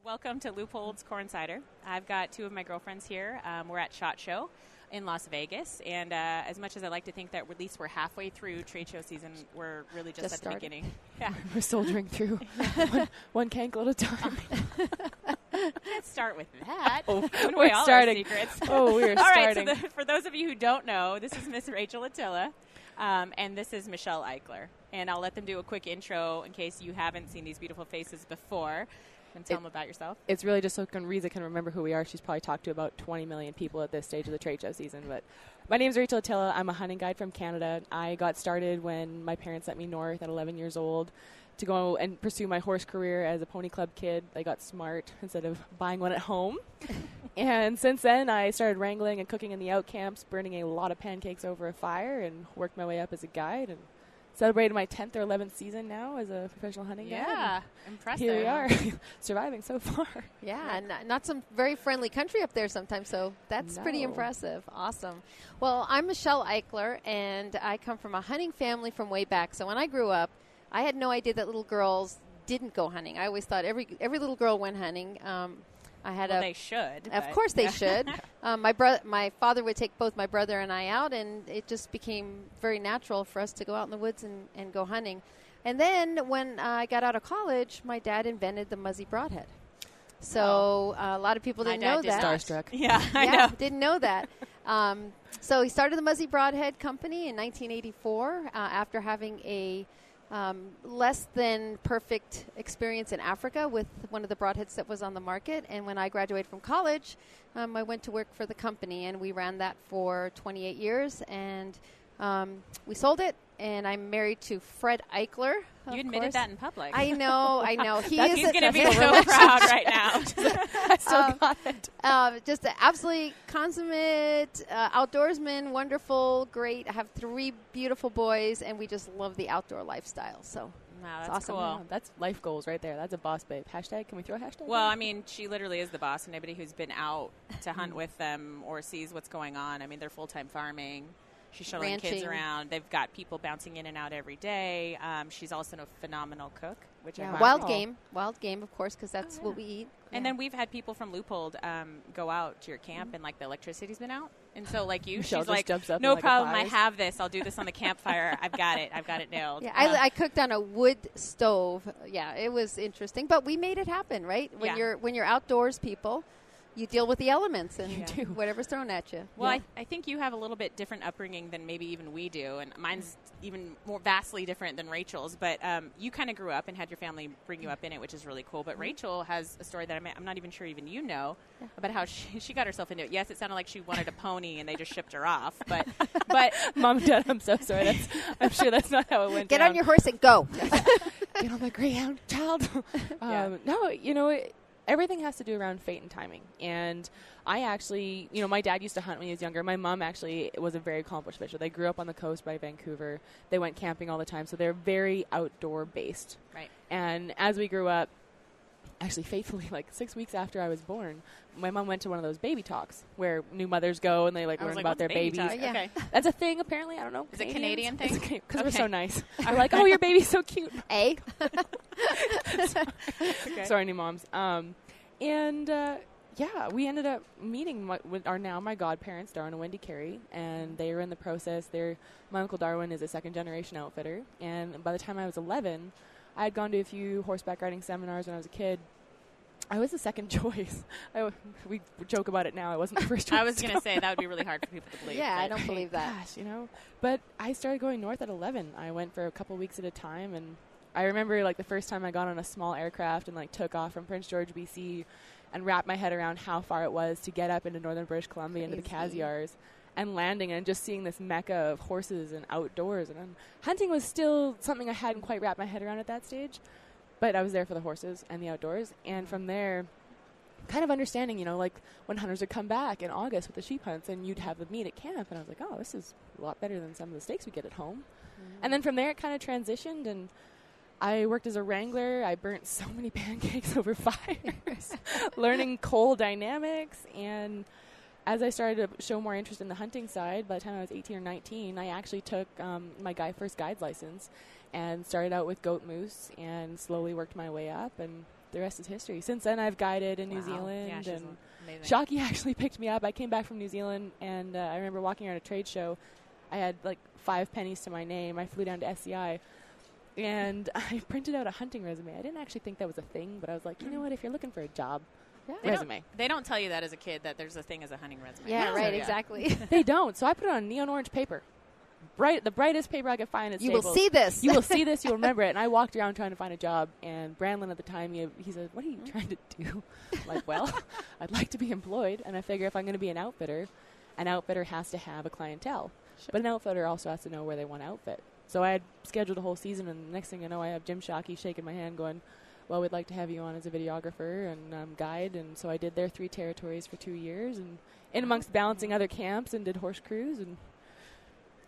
Welcome to Leupold's Corn Cider. I've got two of my girlfriends here. We're at SHOT Show in Las Vegas, and as much as I like to think that at least we're halfway through trade show season, we're really just at the beginning. Yeah, we're soldiering through one cankle at a time. Let's start with that. We're starting. We're starting. All right, so for those of you who don't know, this is Miss Rachel Ahtila, and this is Michele Eichler. And I'll let them do a quick intro in case you haven't seen these beautiful faces before. And tell them about yourself. It's really just so Riza can remember who we are. She's probably talked to about 20 million people at this stage of the trade show season. But my name's Rachel Ahtila. I'm a hunting guide from Canada. I got started when my parents sent me north at 11 years old to go and pursue my horse career as a pony club kid. I got smart instead of buying one at home. And since then, I started wrangling and cooking in the out camps, burning a lot of pancakes over a fire, and worked my way up as a guide and celebrated my 10th or 11th season now as a professional hunting guide. Yeah, impressive. Here we are, surviving so far. Yeah, and not some very friendly country up there sometimes, so that's pretty impressive. Awesome. Well, I'm Michele Eichler, and I come from a hunting family from way back. So when I grew up, I had no idea that little girls didn't go hunting. I always thought every little girl went hunting. They should. Of course they should. My father would take both my brother and I out, and it just became very natural for us to go out in the woods and go hunting. And then when I got out of college, my dad invented the Muzzy Broadhead. So a lot of people didn't know that. Starstruck. Yeah, I know. Didn't know that. So he started the Muzzy Broadhead Company in 1984 after having a less than perfect experience in Africa with one of the broadheads that was on the market. And when I graduated from college, I went to work for the company, and we ran that for 28 years. And we sold it, and I'm married to Fred Eichler. You admitted that in public. I know. He's going to be so proud right now. I still got it. Just an absolutely consummate outdoorsman, wonderful, great. I have 3 beautiful boys, and we just love the outdoor lifestyle. So wow, that's awesome. cool. Yeah, that's life goals right there. That's a boss babe. Hashtag, can we throw a hashtag? Well, I mean, she literally is the boss. Anybody who's been out to hunt with them or sees what's going on, I mean, they're full-time farming. She's shuttling kids around. They've got people bouncing in and out every day. She's also a phenomenal cook, which I wild game, of course, because that's what we eat. And then we've had people from Leupold go out to your camp, and like the electricity's been out, and so like you, Michele she's like, no problem, I have this. I'll do this on the campfire. I've got it nailed. Yeah, I cooked on a wood stove. Yeah, it was interesting, but we made it happen, right? When you're outdoors, people. You deal with the elements and whatever's thrown at you. Well, I think you have a little bit different upbringing than maybe even we do, and mine's even more vastly different than Rachel's. But you kind of grew up and had your family bring you up in it, which is really cool. But Rachel has a story that I'm not even sure even you know about how she got herself into it. Yes, it sounded like she wanted a pony and they just shipped her off. But Mom and Dad, I'm so sorry. I'm sure that's not how it went. Get down. on your horse and go. Get on my greyhound, child. No, everything has to do around fate and timing. And I actually, my dad used to hunt when he was younger. My mom actually was a very accomplished fisher. They grew up on the coast by Vancouver. They went camping all the time. So they're very outdoor based. Right. And as we grew up, actually faithfully, like 6 weeks after I was born, my mom went to one of those baby talks where new mothers go and they learn about their babies. Yeah. Okay. That's a thing, apparently. I don't know. Is it a Canadian thing? Because we're so nice. We're like, oh, your baby's so cute. Eh? Sorry, new moms. We ended up meeting with my godparents, Darwin and Wendy Carey, and they were in the process. My Uncle Darwin is a second-generation outfitter, and by the time I was 11, I had gone to a few horseback riding seminars when I was a kid. I was the second choice. We joke about it now. I wasn't the first choice. I was going to say that would be really hard for people to believe. Yeah, I don't believe that. Gosh, But I started going north at 11. I went for a couple weeks at a time, and I remember the first time I got on a small aircraft and took off from Prince George, BC, and wrapped my head around how far it was to get up into northern British Columbia, into the Kasiars, and landing and just seeing this mecca of horses and outdoors. And hunting was still something I hadn't quite wrapped my head around at that stage, but I was there for the horses and the outdoors. And from there, kind of understanding, when hunters would come back in August with the sheep hunts and you'd have the meat at camp, and I was like, oh, this is a lot better than some of the steaks we get at home. Mm-hmm. And then from there, it kind of transitioned, and I worked as a wrangler. I burnt so many pancakes over fires, learning coal dynamics. And as I started to show more interest in the hunting side, by the time I was 18 or 19, I actually took my first guide's license and started out with goat moose and slowly worked my way up. And the rest is history. Since then, I've guided in New Zealand, Yeah, she's and amazing. Shockey actually picked me up. I came back from New Zealand, and I remember walking around a trade show. I had like 5 pennies to my name. I flew down to SCI, and I printed out a hunting resume. I didn't actually think that was a thing, but I was like, you know what? If you're looking for a job, resume. They don't tell you that as a kid, that there's a thing as a hunting resume. Yeah, right, exactly. They don't. So I put it on neon orange paper. The brightest paper I could find at You Staples. will see this. You will see this. You'll remember it. And I walked around trying to find a job. And Brandlin at the time, he said, "What are you trying to do?" I'm like, well, I'd like to be employed. And I figure if I'm going to be an outfitter has to have a clientele. Sure. But an outfitter also has to know where they want to outfit. So I had scheduled a whole season. And the next thing I know, I have Jim Shockey shaking my hand going, well, we'd like to have you on as a videographer and guide. And so I did their 3 territories for 2 years. And in amongst balancing other camps and did horse crews. And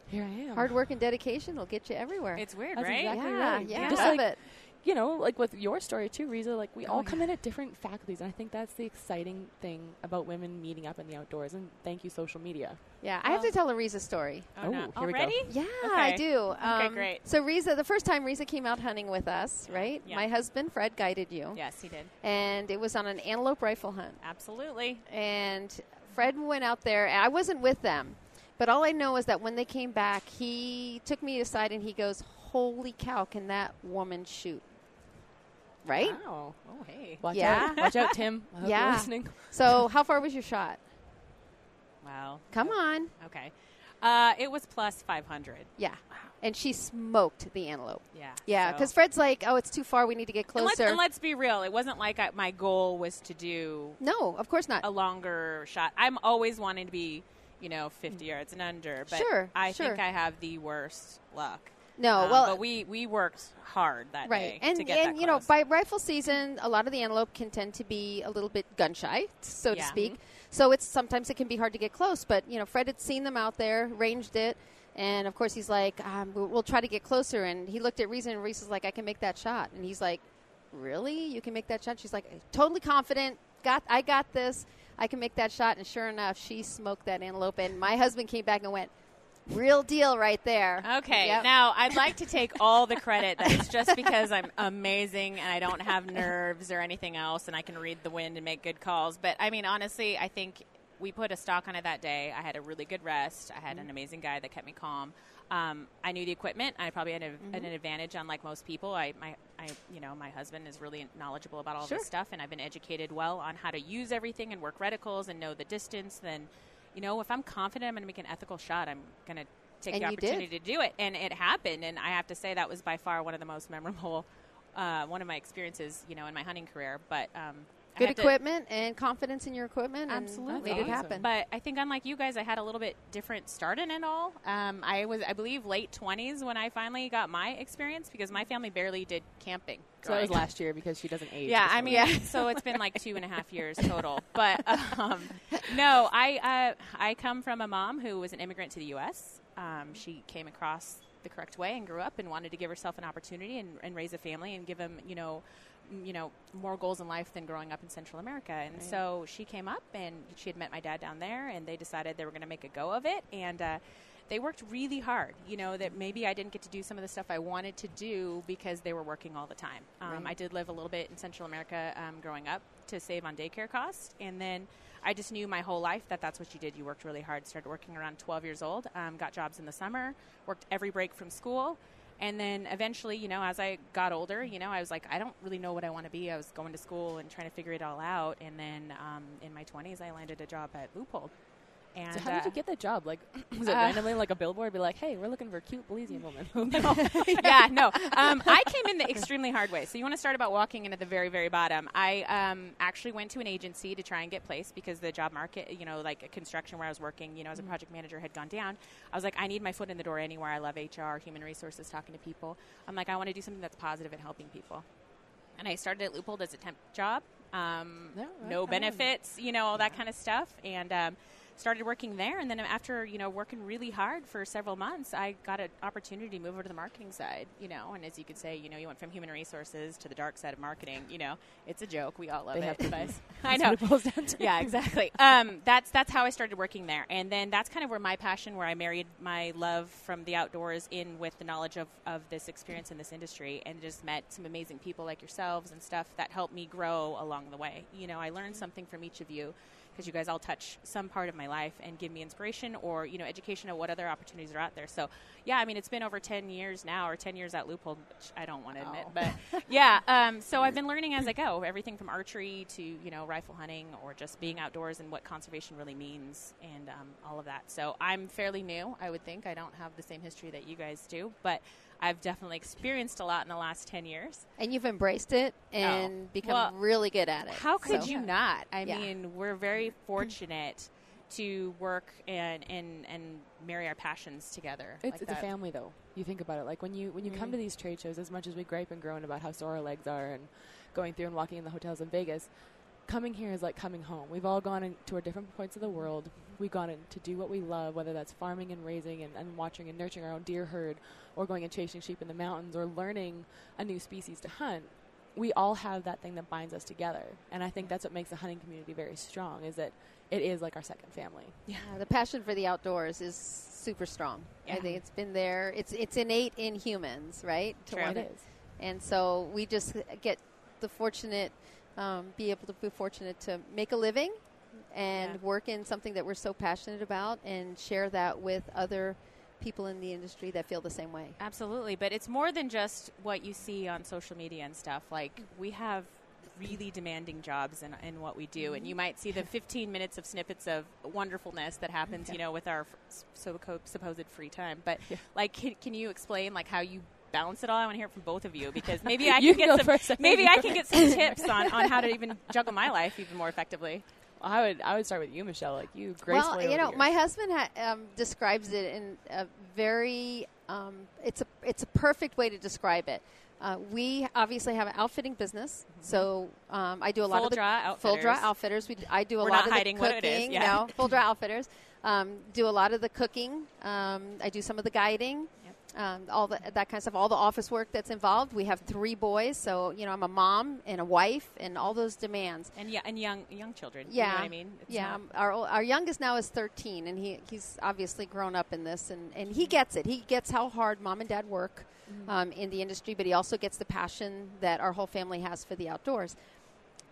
here I am. Hard work and dedication will get you everywhere. It's weird, That's right? exactly yeah, right. yeah. Just Love like, it. you know, like with your story too, Riza, like we all come in at different faculties. And I think that's the exciting thing about women meeting up in the outdoors. And thank you, social media. Yeah, I have to tell a Riza story. Oh, no. here we go. Already? Yeah, Okay. I do. Okay, great. So Riza, the first time Riza came out hunting with us, right? Yeah. My husband, Fred, guided you. Yes, he did. And it was on an antelope rifle hunt. Absolutely. And Fred went out there, and I wasn't with them. But all I know is that when they came back, he took me aside and he goes, holy cow, can that woman shoot? Right? Wow. Oh, hey. Watch Yeah. out. Watch out, Tim. I hope you're Yeah. listening. So how far was your shot? Wow. Come on. Okay. It was plus 500. Yeah. And she smoked the antelope. Yeah. Yeah, so- because Fred's like, oh, it's too far. We need to get And closer. let's be real. It wasn't like my goal was to do No, of course not. a longer shot. I'm always wanting to be, 50 yards and under. But Sure, I sure. think I have the worst luck. No, well, but we worked hard that right, day to get that you know, close. by rifle season, a lot of the antelope can tend to be a little bit gun shy, so to Yeah. speak. So sometimes it can be hard to get close. But Fred had seen them out there, ranged it, and of course he's like, we'll try to get closer. And he looked at Riza, and Riza's like, I can make that shot. And he's like, really? You can make that shot? She's like, totally confident. I got this. I can make that shot. And sure enough, she smoked that antelope. And my husband came back and went, real deal right there. Okay, Yep. now I'd like to take all the credit that it's just because I'm amazing and I don't have nerves or anything else and I can read the wind and make good calls. But, I mean, honestly, I think we put a stock on it that day. I had a really good rest. I had an amazing guy that kept me calm. I knew the equipment. I probably had an advantage unlike most people. My husband is really knowledgeable about all this stuff, and I've been educated well on how to use everything and work reticles and know the distance. Then, if I'm confident I'm going to make an ethical shot, I'm going to take the opportunity to do it. And it happened, and I have to say that was by far one of the most memorable, one of my experiences, in my hunting career. But Good equipment and confidence in your equipment. Absolutely. And make it happen. But I think unlike you guys, I had a little bit different start in it all. I was, I believe, late 20s when I finally got my experience because my family barely did camping. So that was last year because she doesn't age. Yeah, I mean, so it's been like 2.5 years total. But no, I come from a mom who was an immigrant to the U.S. She came across the correct way and grew up and wanted to give herself an opportunity and raise a family and give them, more goals in life than growing up in Central America. And so she came up and she had met my dad down there and they decided they were going to make a go of it. And they worked really hard, that maybe I didn't get to do some of the stuff I wanted to do because they were working all the time. I did live a little bit in Central America growing up to save on daycare costs. And then I just knew my whole life that that's what you did. You worked really hard. Started working around 12 years old, got jobs in the summer, worked every break from school. And then eventually, as I got older, I was like, I don't really know what I want to be. I was going to school and trying to figure it all out. And then in my 20s, I landed a job at Leupold. And so how did you get that job? Like, was it randomly like a billboard? Be like, hey, we're looking for a cute Belizean woman. Yeah, no. I came in the extremely hard way. So you want to start about walking in at the very, very bottom. I actually went to an agency to try and get placed because the job market, like construction where I was working, as a project manager had gone down. I was like, I need my foot in the door anywhere. I love HR, human resources, talking to people. I'm like, I want to do something that's positive and helping people. And I started at Leupold as a temp job. No benefits, all that kind of stuff. And started working there. And then after, working really hard for several months, I got an opportunity to move over to the marketing side, and as you could say, you went from human resources to the dark side of marketing. It's a joke. We all love it. I know. Yeah, exactly. That's how I started working there. And then that's kind of where my passion, where I married my love from the outdoors in with the knowledge of this experience in this industry, and just met some amazing people like yourselves and stuff that helped me grow along the way. I learned something from each of you, because you guys all touch some part of my life and give me inspiration or, education of what other opportunities are out there. So, yeah, it's been over 10 years now, or 10 years at Leupold, which I don't want to admit. But, yeah, so I've been learning as I go, everything from archery to, rifle hunting, or just being outdoors and what conservation really means, and all of that. So I'm fairly new, I would think. I don't have the same history that you guys do, but I've definitely experienced a lot in the last 10 years. And you've embraced it and become really good at it. How could you not? I mean, we're very fortunate to work and marry our passions together. It's a family, though. You think about it. Like when you come to these trade shows, as much as we gripe and groan about how sore our legs are and going through and walking in the hotels in Vegas, coming here is like coming home. We've all gone into our different points of the world. We've gone in to do what we love, whether that's farming and raising and watching and nurturing our own deer herd, or going and chasing sheep in the mountains, or learning a new species to hunt. We all have that thing that binds us together. And I think that's what makes the hunting community very strong, is that it is like our second family. Yeah, the passion for the outdoors is super strong. Yeah. I think it's been there. It's innate in humans, right? True. It is. And so we just get the fortunate, be able to be fortunate to make a living and work in something that we're so passionate about, and share that with other people in the industry that feel the same way. Absolutely. But it's more than just what you see on social media and stuff. Like, we have really demanding jobs in what we do. And you might see the 15 minutes of snippets of wonderfulness that happens, with our supposed free time. But, can you explain, how you balance it all? I want to hear it from both of you, because maybe I can get some tips on how to even juggle my life even more effectively. I would start with you, Michele. Like, you gracefully. Well, my husband describes it in a very. It's a perfect way to describe it. We obviously have an outfitting business, so I do a lot of the Full Draw Outfitters. I do a lot of the cooking. What it is. Yeah. No, Full Draw Outfitters. Do a lot of the cooking. I do some of the guiding. All that kind of stuff, all the office work that's involved. We have 3 boys, so I'm a mom and a wife, and all those demands. And young children. Yeah, you know what I mean? Our youngest now is 13, and he's obviously grown up in this, and he gets it. He gets how hard mom and dad work in the industry, but he also gets the passion that our whole family has for the outdoors.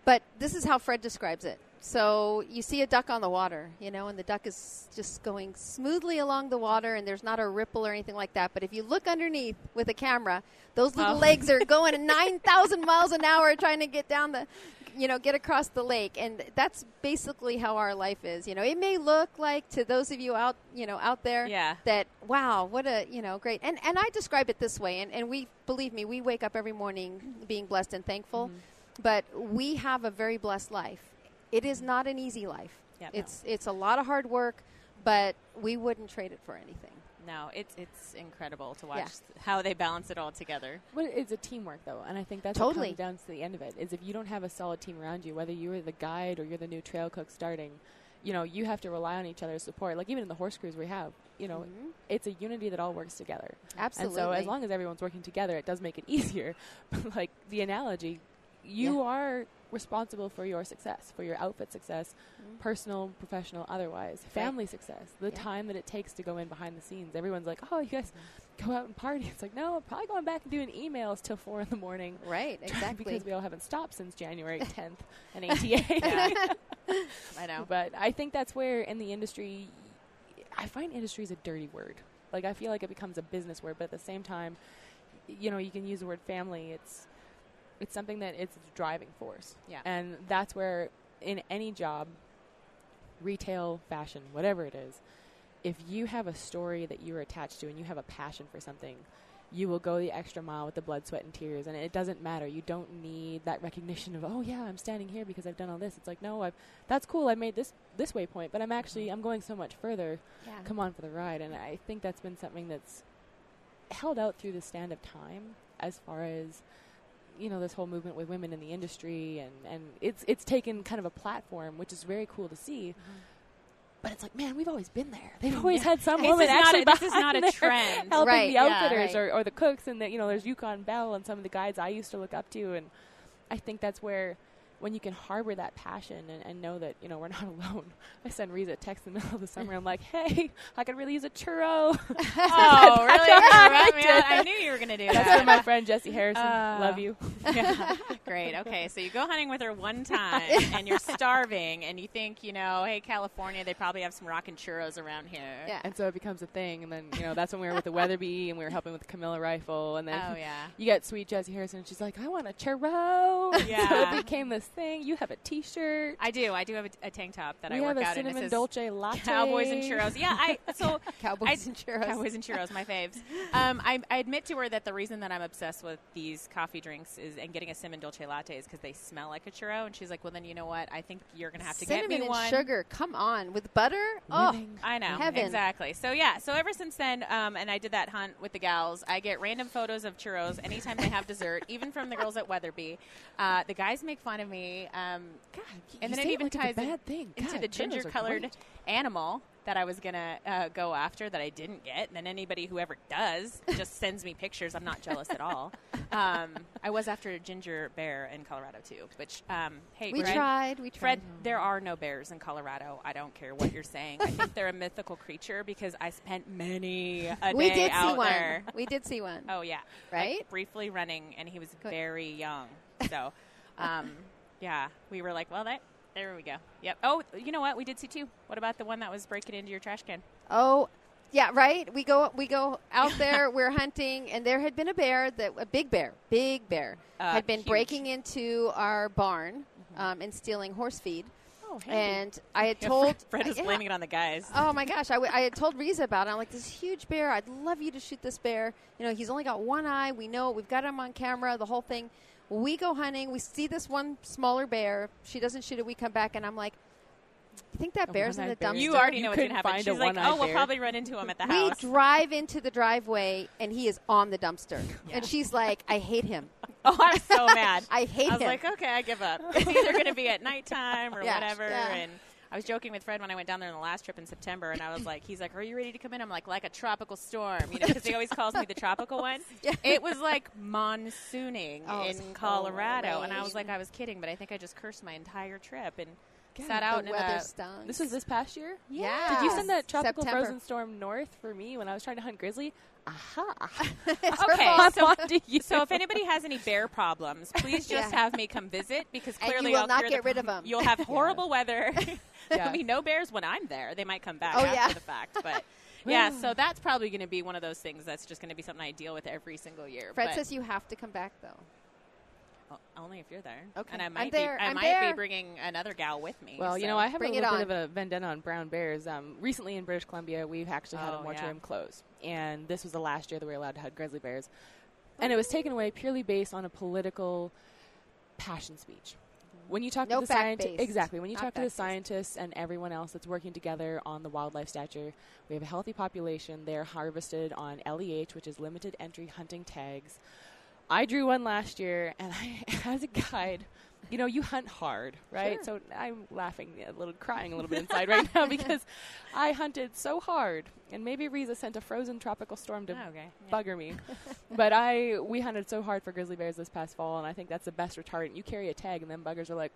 But this is how Fred describes it. So you see a duck on the water, and the duck is just going smoothly along the water, and there's not a ripple or anything like that. But if you look underneath with a camera, those little legs are going at 9,000 miles an hour trying to get down get across the lake. And that's basically how our life is. It may look like, to those of you out there, that, wow, what a, great. And I describe it this way. And we, believe me, we wake up every morning being blessed and thankful. But we have a very blessed life. It is not an easy life. Yeah, it's a lot of hard work, but we wouldn't trade it for anything. No, it's incredible to watch how they balance it all together. But it's a teamwork, though, and I think that's what comes down to the end of it, is if you don't have a solid team around you, whether you're the guide or you're the new trail cook starting, you have to rely on each other's support. Like, even in the horse crews we have, it's a unity that all works together. Absolutely. And so as long as everyone's working together, it does make it easier. Like the analogy, you are responsible for your success, for your outfit success, personal, professional, otherwise, family success, the time that it takes to go in behind the scenes. Everyone's like, oh, you guys go out and party. It's like, no, I'm probably going back and doing emails till 4 a.m. Right, exactly. Because we all haven't stopped since January 10th and ATA. I know. But I think that's where in the industry, I find industry is a dirty word. Like, I feel like it becomes a business word, but at the same time, you can use the word family. It's something that it's a driving force. Yeah. And that's where in any job, retail, fashion, whatever it is, if you have a story that you're attached to and you have a passion for something, you will go the extra mile with the blood, sweat, and tears. And it doesn't matter. You don't need that recognition of, oh, yeah, I'm standing here because I've done all this. It's like, no, that's cool. I made this waypoint, but I'm going so much further. Yeah. Come on for the ride. And I think that's been something that's held out through the stand of time as far as this whole movement with women in the industry, and it's taken kind of a platform, which is very cool to see. But it's like, man, we've always been there. They've always had some This woman is not actually a- this is not a there trend. helping Right, the yeah, outfitters right. or the cooks, and there's Yukon Bell and some of the guides I used to look up to, and I think that's where when you can harbor that passion and know that we're not alone. I send Riza a text in the middle of the summer. I'm like, hey, I could really use a churro. Oh, really? I knew you were going to do that. That's for my friend Jessie Harrison. Love you. Yeah. Great. Okay, so you go hunting with her one time, and you're starving, and you think, hey, California, they probably have some rockin' churros around here. Yeah. And so it becomes a thing, and then that's when we were with the Weatherby, and we were helping with the Camilla rifle, and then you get sweet Jessie Harrison, and she's like, I want a churro. Yeah. So it became this thing. You have a T-shirt. I do have a tank top that I we work have a out in. It cinnamon says dolce latte. Cowboys and churros. Yeah, Cowboys and churros. Cowboys and churros, my faves. I admit to her that the reason that I'm obsessed with these coffee drinks and getting a cinnamon dolce latte is because they smell like a churro. And she's like, well, then you know what? I think you're going to have to get me one. Cinnamon and sugar. Come on. With butter? Oh, I know. Heaven. Exactly. So, yeah. So ever since then, and I did that hunt with the gals, I get random photos of churros anytime they have dessert, even from the girls at Weatherby. The guys make fun of me. God, and then it even ties into the ginger-colored animal that I was going to go after that I didn't get. And then anybody who ever does just sends me pictures. I'm not jealous at all. I was after a ginger bear in Colorado, too. Which, hey, we Fred, tried. Fred, there are no bears in Colorado. I don't care what you're saying. I think they're a mythical creature because I spent many a day out there. We did see one. Oh, yeah. Right? Like, briefly running, and he was very young. So, yeah, we were like, well, there we go. Yep. Oh, you know what? We did see two. What about the one that was breaking into your trash can? Oh, yeah, right. We go out there. We're hunting, and there had been a big bear, had been huge. breaking into our barn and stealing horse feed. Oh, handy. And I had told Fred was blaming it on the guys. Oh my gosh, I had told Riza about it. I'm like, this huge bear. I'd love you to shoot this bear. He's only got one eye. We know it. We've got him on camera. The whole thing. We go hunting. We see this one smaller bear. She doesn't shoot it. We come back, and I'm like, I think that bear's in the dumpster. You already know what's going to happen. find She's a like, one-eyed we'll bear. probably run into him at the We house. drive into the driveway, and he is on the dumpster. Yeah. And she's like, I hate him. Oh, I'm so mad. I hate I was him. like, okay, I give up. It's either going to be at nighttime or Yeah, whatever. yeah. And I was joking with Fred when I went down there on the last trip in September, and I was like, he's like, are you ready to come in? I'm like a tropical storm, because he always calls me the tropical one. Yeah. It was like monsooning it's in Colorado, cold and I was rain. like, I was kidding, but I think I just cursed my entire trip and God, sat out the in weather a stunk. This was this past year? Yeah. Did you send that tropical September. frozen storm north for me when I was trying to hunt grizzly? Aha. Okay, so, so if anybody has any bear problems, please just Yeah. have me come visit because And clearly you will I'll not cure get the rid of 'em. You'll have horrible weather. There'll Yeah. be no bears when I'm there. They might come back Oh, after yeah. the fact, but yeah. So that's probably going to be one of those things that's just going to be something I deal with every single year. Fred but says you have to come back, though. only if you're there. Okay. And I I'm might there. be. I I'm might there. be bringing another gal with me. Well, so. I have Bring a it little bit on. of a vendetta on brown bears. Recently in British Columbia, we've actually had a Oh, moratorium yeah. close. And this was the last year that we were allowed to hunt grizzly bears. And it was taken away purely based on a political passion speech. When you talk No to the scientists, fact-based. exactly. When you Not talk to the fact-based. scientists and everyone else that's working together on the wildlife stature, we have a healthy population. They're harvested on LEH, which is limited entry hunting tags. I drew one last year, and as a guide, you hunt hard, right? Sure. So I'm laughing crying a little bit inside right now because I hunted so hard, and maybe Riza sent a frozen tropical storm to bugger me. But we hunted so hard for grizzly bears this past fall, and I think that's the best retardant. You carry a tag, and then buggers are like,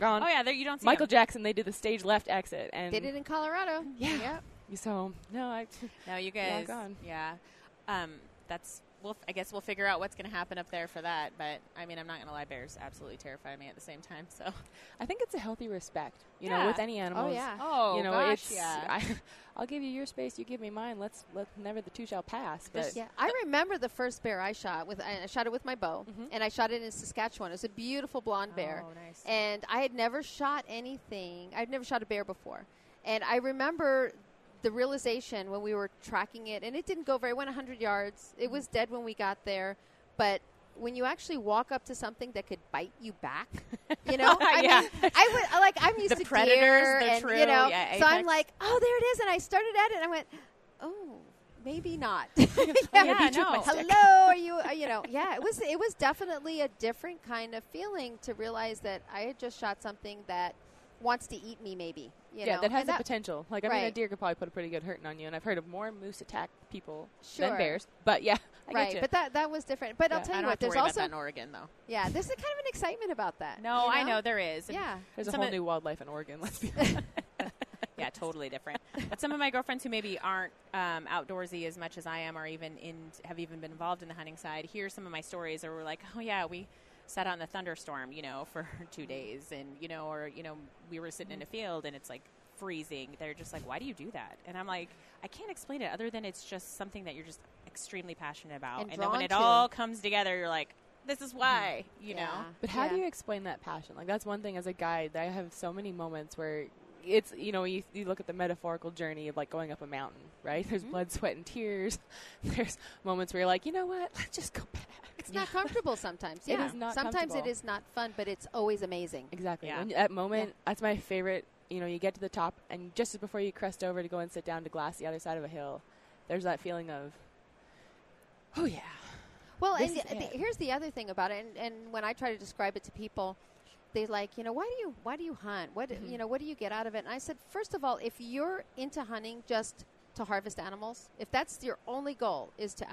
gone. Oh yeah, there you don't see Michael them. Jackson, they did the stage left exit, and They did in Colorado. Yeah. Yep. So no, No, you guys. gone. Yeah, that's. I guess we'll figure out what's going to happen up there for that. But I mean, I'm not going to lie. Bears absolutely terrify me at the same time. So I think it's a healthy respect, Yeah. with any animals. Oh, yeah. oh gosh, it's yeah. I'll give you your space, you give me mine. Let never the two shall pass. But Yeah, I remember the first bear I shot with. I shot it with my bow, Mhm. and I shot it in Saskatchewan. It was a beautiful blonde bear, Oh, nice. and I had never shot anything. I'd never shot a bear before, and I remember the realization when we were tracking it, and it didn't go very. Went 100 yards. It was dead when we got there, but when you actually walk up to something that could bite you back, I Yeah. mean, I would I'm used The to predators, deer, the and true, so apex. I'm like, oh, there it is, and I started at it, and I went, oh, maybe not. Yeah, beat you no. with my stick. Hello, are you? Yeah, it was definitely a different kind of feeling to realize that I had just shot something that wants to eat me, maybe. You know? That has the potential. Like, I mean, a Right. deer could probably put a pretty good hurting on you, and I've heard of more moose attack people Sure. than bears. But yeah, I Right, get you. but that was different. But I'll I tell don't you have what, to there's worry about also that in Oregon, though. there's a kind of an excitement about that. No, you I know there is. And Yeah. There's a some whole of- new wildlife in Oregon, let's be honest. Yeah, totally different. But some of my girlfriends who maybe aren't outdoorsy as much as I am, or have even been involved in the hunting side, hear some of my stories, or we're like, oh yeah, we sat out in the thunderstorm, for 2 days, and we were sitting in a field and it's like freezing. They're just like, why do you do that? And I'm like, I can't explain it other than it's just something that you're just extremely passionate about. And And then when it drawn to. all comes together, you're like, this is why, you know. Yeah. But how do you explain that passion? Like, that's one thing as a guide that I have so many moments where it's, you look at the metaphorical journey of like going up a mountain, right? There's blood, sweat, and tears. There's moments where you're like, you know what? Let's just go back. It's not comfortable sometimes. It Yeah. is not Sometimes it comfortable. is not fun, but it's always amazing. Exactly. Yeah. When, that moment, that's my favorite. You get to the top, and just before you crest over to go and sit down to glass the other side of a hill, there's that feeling of, oh yeah. Well, This and is it. here's the other thing about it, and when I try to describe it to people, they're like, why do you hunt? What what do you get out of it? And I said, first of all, if you're into hunting just to harvest animals, if that's your only goal is to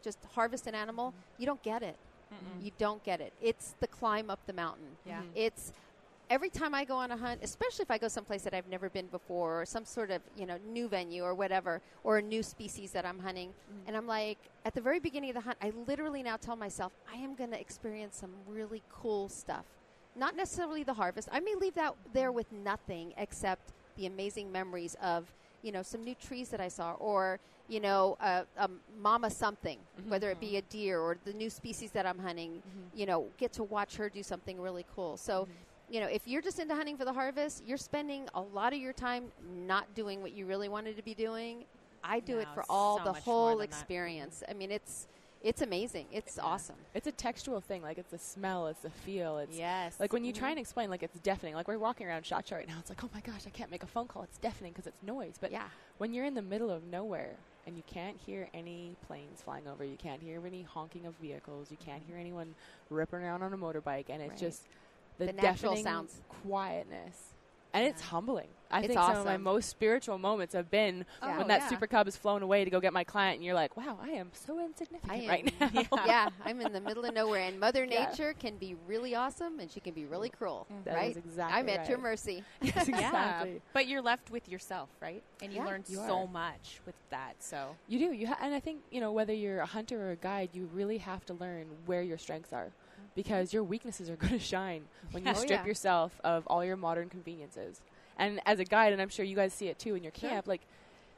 just harvest an animal, you don't get it. You don't get it. It's the climb up the mountain. Yeah. It's every time I go on a hunt, especially if I go someplace that I've never been before, or some sort of new venue or whatever, or a new species that I'm hunting, and I'm like, at the very beginning of the hunt, I literally now tell myself I am going to experience some really cool stuff. Not necessarily the harvest. I may leave that there with nothing except the amazing memories of some new trees that I saw, or a mama something, whether it be a deer or the new species that I'm hunting. Get to watch her do something really cool. So. If you're just into hunting for the harvest, you're spending a lot of your time not doing what you really wanted to be doing. I do it for all so the much more whole than experience. I mean, it's amazing. It's awesome. It's a textual thing. Like, it's the smell, it's the feel. It's Yes. like when you try and explain, like, it's deafening. Like, we're walking around SHOT Show right now. It's like, oh my gosh, I can't make a phone call. It's deafening because it's noise. But when you're in the middle of nowhere and you can't hear any planes flying over, you can't hear any honking of vehicles, you can't hear anyone ripping around on a motorbike, and it's just the natural deafening sounds, quietness, and it's humbling. I think awesome. some of my most spiritual moments have been when that Super Cub is flown away to go get my client, and you're like, wow, I am so insignificant right now. I'm in the middle of nowhere, and Mother Nature can be really awesome, and she can be really cruel, That right? is exactly I'm at right. your mercy. Yes, exactly. But you're left with yourself, right? And you learn You so are. much with that. So You do. And I think, whether you're a hunter or a guide, you really have to learn where your strengths are, because your weaknesses are going to shine when you strip yourself of all your modern conveniences. And as a guide, and I'm sure you guys see it too in your camp, like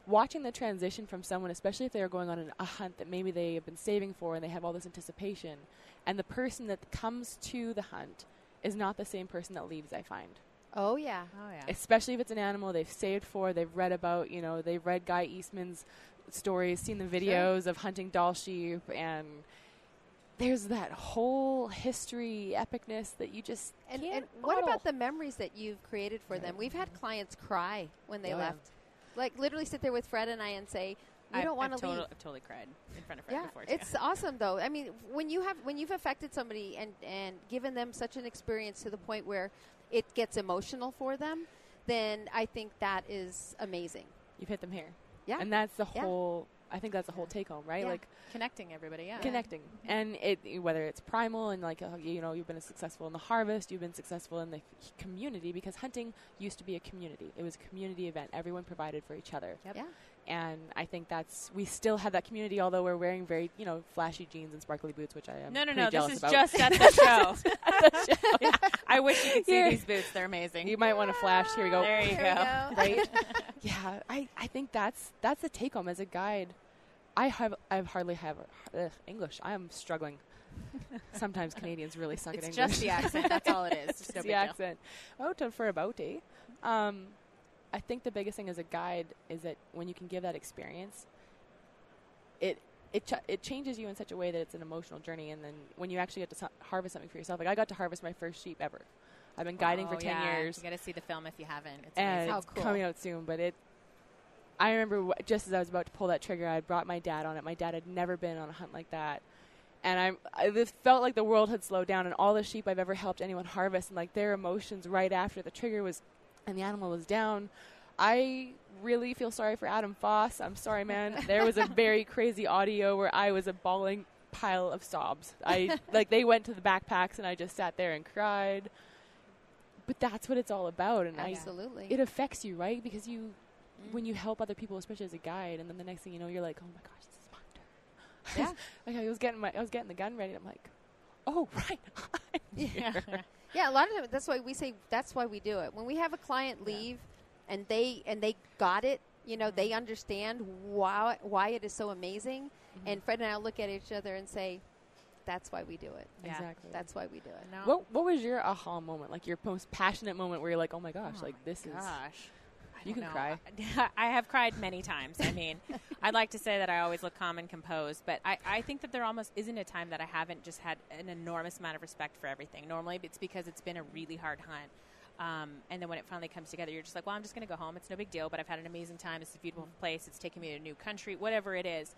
watching the transition from someone, especially if they're going on a hunt that maybe they have been saving for and they have all this anticipation, and the person that comes to the hunt is not the same person that leaves, I find. Oh, yeah. Especially if it's an animal they've saved for, they've read about, they've read Guy Eastman's stories, seen the videos of hunting doll sheep, and there's that whole history, epicness that you just And can't what bottle. about the memories that you've created for them? We've had clients cry when they Oh, yeah. left. Like, literally sit there with Fred and I and say, we don't want to leave. I've totally cried in front of Fred Yeah, before. Too. it's awesome though. I mean, when you've affected somebody and given them such an experience to the point where it gets emotional for them, then I think that is amazing. You've hit them here. Yeah. And that's the whole, I think that's the whole take home, right? Yeah. Like Connecting everybody, connecting. And whether it's primal and like, you've been successful in the harvest, you've been successful in the community, because hunting used to be a community. It was a community event. Everyone provided for each other. Yep. Yeah. And I think we still have that community, although we're wearing very, flashy jeans and sparkly boots, which I am No. pretty This jealous is about. just at the show. Yeah. I wish you could see Here. these boots. They're amazing. You might want to flash. Here we go. There you There we go. go. Right? Yeah, I think that's the take home as a guide. I hardly have English. I am struggling. Sometimes Canadians really suck at It's English. just the accent. That's all it is. It's Just just no the big deal. accent. For about a. I think the biggest thing as a guide is that when you can give that experience, it changes you in such a way that it's an emotional journey. And then when you actually get to harvest something for yourself, like I got to harvest my first sheep ever. I've been guiding for 10 years. You got to see the film if you haven't. It's And amazing. it's coming out soon, but I remember just as I was about to pull that trigger, I had brought my dad on it. My dad had never been on a hunt like that. And it felt like the world had slowed down, and all the sheep I've ever helped anyone harvest, and like their emotions right after the trigger was and the animal was down. I really feel sorry for Adam Foss. I'm sorry, man. There was a very crazy audio where I was a bawling pile of sobs. They went to the backpacks, and I just sat there and cried. But that's what it's all about, and absolutely, it affects you, right? Because when you help other people, especially as a guide, and then the next thing you know, you're like, oh my gosh, this is my turn. Yeah. Like I was getting the gun ready, and I'm like, oh right. Yeah. A lot of times that's why we say that's why we do it. When we have a client leave, and they got it, they understand why it is so amazing. Mm-hmm. And Fred and I look at each other and say, that's why we do it. Yeah. Exactly. That's why we do it. No. What was your aha moment? Like your most passionate moment where you're like, oh my gosh, this is. You can cry. I have cried many times. I mean, I'd like to say that I always look calm and composed, but I think that there almost isn't a time that I haven't just had an enormous amount of respect for everything. Normally, it's because it's been a really hard hunt. And then when it finally comes together, you're just like, well, I'm just going to go home. It's no big deal, but I've had an amazing time. It's a beautiful place. It's taking me to a new country, whatever it is.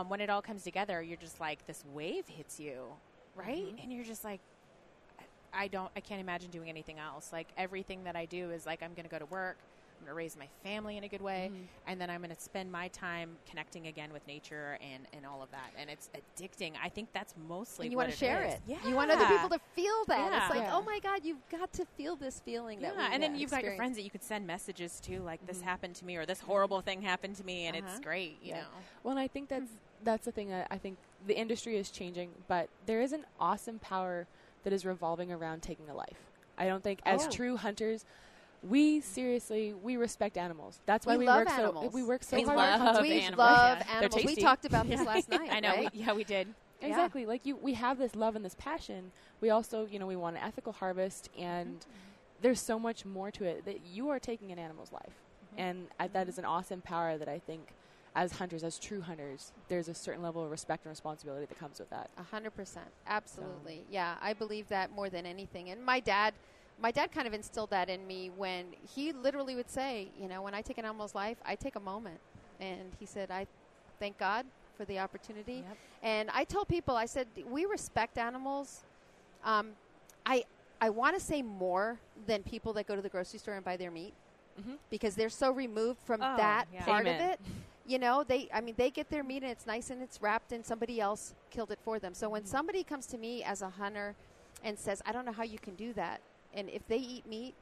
When it all comes together, you're just like, this wave hits you, right? Mm-hmm. And you're just like, I can't imagine doing anything else. Like everything that I do is like, I'm going to go to work. I'm going to raise my family in a good way, and then I'm going to spend my time connecting again with nature and all of that. And it's addicting. I think that's mostly and you what want to share is. it. Yeah. You want other people to feel that. Yeah. It's like, oh my God, you've got to feel this feeling that we and then you've got your experience. friends that you could send messages to, like this happened to me or this horrible thing happened to me, and it's great, you know. Well, and I think that's the thing that I think the industry is changing, but there is an awesome power that is revolving around taking a life. I don't think as true hunters, we respect animals. That's why we work animals. We work so we hard. Love we animals. love Yeah. animals. We talked about this last night. I know. Right? We did. Exactly. Like we have this love and this passion. We also, we want an ethical harvest, and there's so much more to it that you are taking an animal's life, and that is an awesome power that I think, as hunters, as true hunters, there's a certain level of respect and responsibility that comes with that. 100%. Absolutely. Yeah, I believe that more than anything. And my dad kind of instilled that in me when he literally would say, when I take an animal's life, I take a moment. And he said, I thank God for the opportunity. Yep. And I tell people, I said, we respect animals. I want to say more than people that go to the grocery store and buy their meat, because they're so removed from that part of it. They get their meat and it's nice and it's wrapped and somebody else killed it for them. So when somebody comes to me as a hunter and says, I don't know how you can do that, and if they eat meat,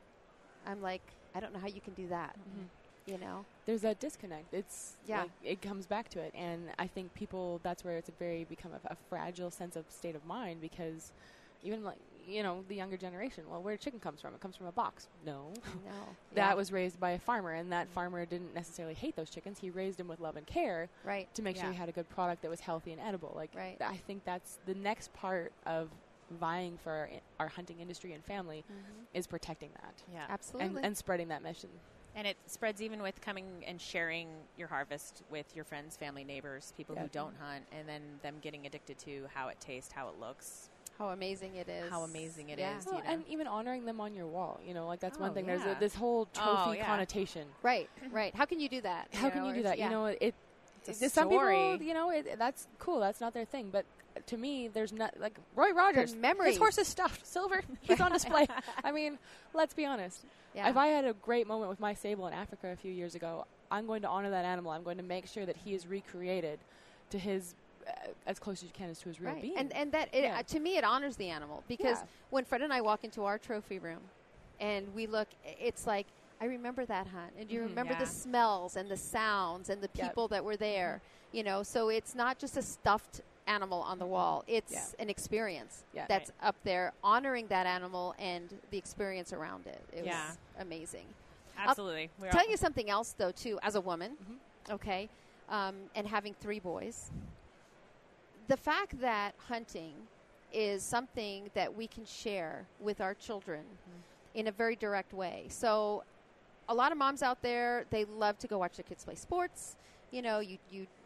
I'm like, I don't know how you can do that. There's that disconnect. It comes back to it, and I think people, that's where it's become a fragile sense of state of mind, because even the younger generation, well, where chicken comes from? It comes from a box. No. That was raised by a farmer, and that farmer didn't necessarily hate those chickens. He raised them with love and care to make sure he had a good product that was healthy and edible. I think that's the next part of vying for our hunting industry and family is protecting that. Yeah, absolutely. And spreading that mission. And it spreads even with coming and sharing your harvest with your friends, family, neighbors, people who don't hunt, and then them getting addicted to how it tastes, how it looks. How amazing it is. How amazing it is. Well, and even honoring them on your wall. That's one thing. There's this whole trophy connotation. Right. How can you do that? How can you do that? It's a some story. people, that's cool. That's not their thing. But to me, there's not, like Roy Rogers. His horse is stuffed. Silver. He's on display. I mean, let's be honest. Yeah. If I had a great moment with my sable in Africa a few years ago, I'm going to honor that animal. I'm going to make sure that he is recreated to his as close as you can as to his real being. And that to me, it honors the animal, because when Fred and I walk into our trophy room and we look, it's like, I remember that hunt, and you remember the smells and the sounds and the people that were there. So it's not just a stuffed animal on the wall. It's an experience that's up there honoring that animal and the experience around it. It was amazing. Absolutely. I'll tell you something else, though, too, as a woman, and having 3 boys. The fact that hunting is something that we can share with our children in a very direct way. So a lot of moms out there, they love to go watch their kids play sports. You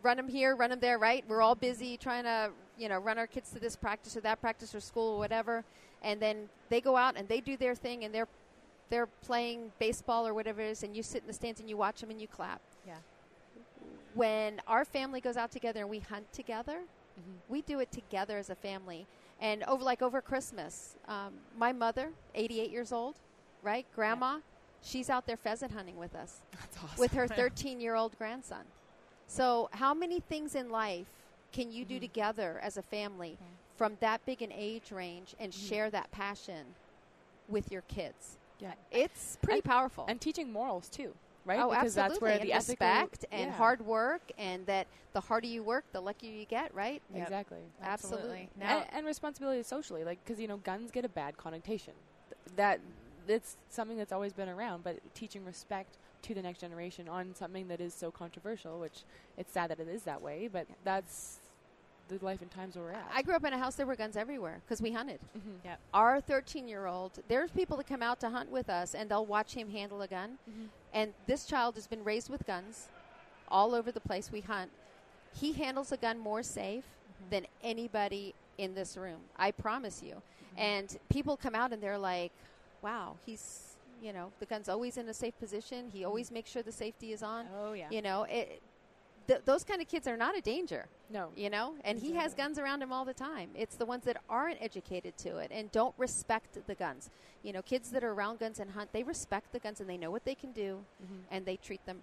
run them here, run them there, right? We're all busy trying to, run our kids to this practice or that practice or school or whatever. And then they go out and they do their thing, and they're playing baseball or whatever it is, and you sit in the stands and you watch them and you clap. Yeah. When our family goes out together and we hunt together, we do it together as a family. And over Christmas, my mother, 88 years old, right? Grandma, she's out there pheasant hunting with us. That's awesome. With her 13-year-old grandson. So how many things in life can you do together as a family from that big an age range and share that passion with your kids? Yeah. It's pretty powerful. And teaching morals, too, right? Oh, because absolutely. That's where and the respect and hard work, and that the harder you work, the luckier you get, right? Yep. Exactly. Absolutely. And responsibility socially, like, because, guns get a bad connotation. It's something that's always been around, but teaching respect to the next generation on something that is so controversial, which it's sad that it is that way, but that's the life and times where we're at. I grew up in a house, there were guns everywhere because we hunted. Yep. Our 13-year-old, there's people that come out to hunt with us, and they'll watch him handle a gun. And this child has been raised with guns all over the place we hunt. He handles a gun more safe than anybody in this room. I promise you. And people come out and they're like, wow, he's, the gun's always in a safe position. He always makes sure the safety is on. Oh, yeah. Those kind of kids are not a danger. No. And he has guns around him all the time. It's the ones that aren't educated to it and don't respect the guns. Kids that are around guns and hunt, they respect the guns and they know what they can do and they treat them,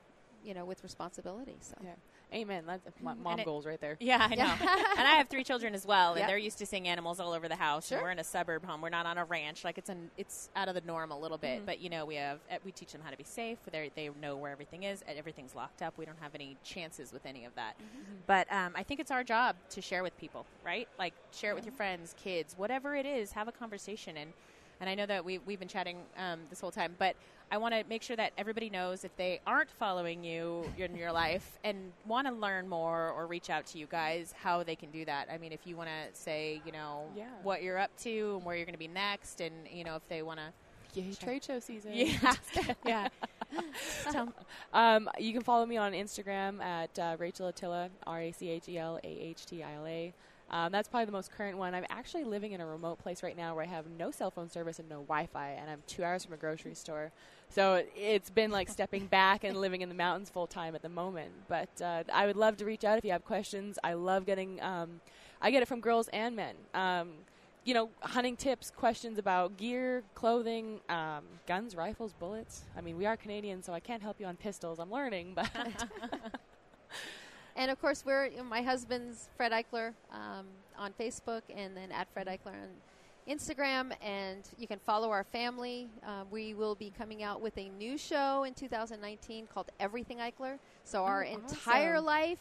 with responsibility. So. Yeah. Amen. That's mom goals right there. Yeah, I know. And I have 3 children as well, and Yep. they're used to seeing animals all over the house. Sure. And we're in a suburb home. We're not on a ranch. Like it's out of the norm a little bit. But we teach them how to be safe. They know where everything is. Everything's locked up. We don't have any chances with any of that. But I think it's our job to share with people, right? Like share it with your friends, kids, whatever it is. Have a conversation. And I know that we've been chatting this whole time, but I want to make sure that everybody knows if they aren't following you in your life and want to learn more or reach out to you guys, how they can do that. I mean, if you want to say, what you're up to and where you're going to be next, and, if they want to. Yay, trade show season. Yeah. Yeah. You can follow me on Instagram at Rachel Ahtila, RACHELAHTILA. That's probably the most current one. I'm actually living in a remote place right now where I have no cell phone service and no Wi-Fi, and I'm 2 hours from a grocery store. So it's been like stepping back and living in the mountains full time at the moment. But I would love to reach out if you have questions. I love getting I get it from girls and men. Hunting tips, questions about gear, clothing, guns, rifles, bullets. I mean, we are Canadian, so I can't help you on pistols. I'm learning, but... And, of course, my husband's Fred Eichler on Facebook, and then at Fred Eichler on Instagram. And you can follow our family. We will be coming out with a new show in 2019 called Everything Eichler. So our entire life,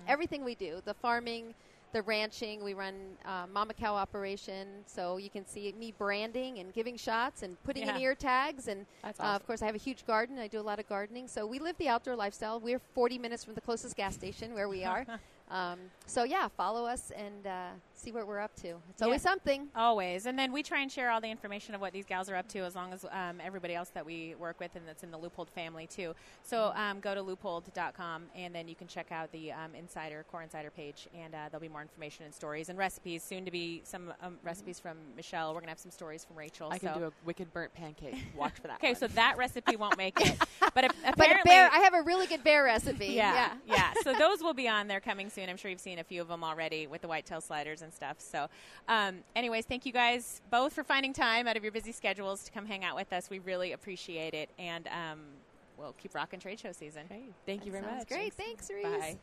everything we do, the farming, the ranching, we run Mama Cow operation. So you can see me branding and giving shots and putting in ear tags. And, That's awesome. of course, I have a huge garden. I do a lot of gardening. So we live the outdoor lifestyle. We're 40 minutes from the closest gas station where we are. Follow us and see what we're up to. It's always something. Always. And then we try and share all the information of what these gals are up to, as long as everybody else that we work with and that's in the Leupold family, too. So go to leupold.com, and then you can check out the Core Insider page, and there'll be more information and stories and recipes. Soon to be some recipes from Michele. We're going to have some stories from Rachel. I can do a wicked burnt pancake. Watch for that. Okay, so that recipe won't make it. But apparently... But bear, I have a really good bear recipe. Yeah. So those will be on there coming soon. I'm sure you've seen a few of them already with the whitetail sliders and stuff. So anyways, thank you guys both for finding time out of your busy schedules to come hang out with us. We really appreciate it. And we'll keep rocking trade show season. Hey, thank you very much. Great. Thanks, Reese. Bye.